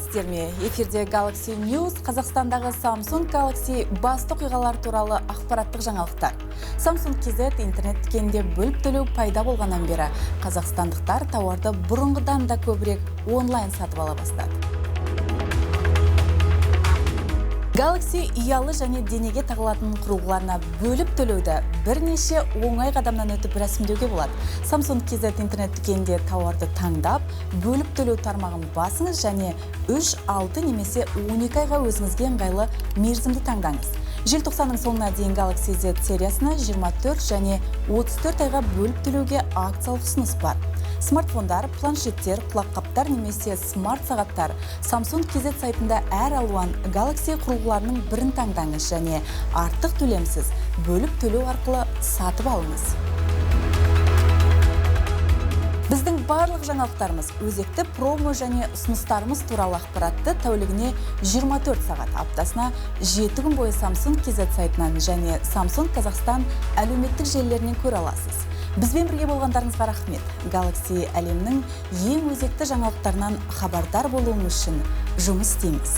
сәлеметсіздер ме? Эфирде Galaxy News, Қазақстандағы Samsung Galaxy басты оқиғалар туралы ақпараттық жаңалықтар. Samsung KZ интернет дүкенінде бөліп төлеу пайда болғаннан бері қазақстандықтар тауарды бұрынғыдан да көбірек онлайн сатып ала бастады. Galaxy ұялы және денеге тағылатын құрылғыларына бөліп төлеуді бірнеше оңай қадамнан өтіп рәсімдеуге болады. Samsung KZ интернет дүкенінде тауарды таңдап, бөліп төлеу тармағын басыңыз және 3, 6 немесе 12 айға өзіңізге ыңғайлы мерзімді таңдаңыз. Желтоқсанның соңына дейін Galaxy Z сериясына 24 және 34 айға бөліп төлеуге акциялық ұсыныс бар. Смартфондар, планшеттер, құлаққаптар немесе смарт сағаттар Samsung KZ сайтында әр алуан Galaxy құрылғыларының бірін таңдаңыз және артық төлемсіз бөліп төлеу арқылы сатып алыңыз. Біздің барлық жаңалықтарымыз, өзекті промо және ұсыныстарымыз туралы ақпаратты тәулігіне 24 сағат, аптасына 7 күн бойы Samsung KZ сайтынан және Samsung Қазақстан әлеуметтік желілерінен көре аласыз. Бізбен бірге болғандарыңызға рахмет. Galaxy әлемнің ең өзекті жаңалықтарынан хабардар болуыңыз үшін жұмыс істейміз.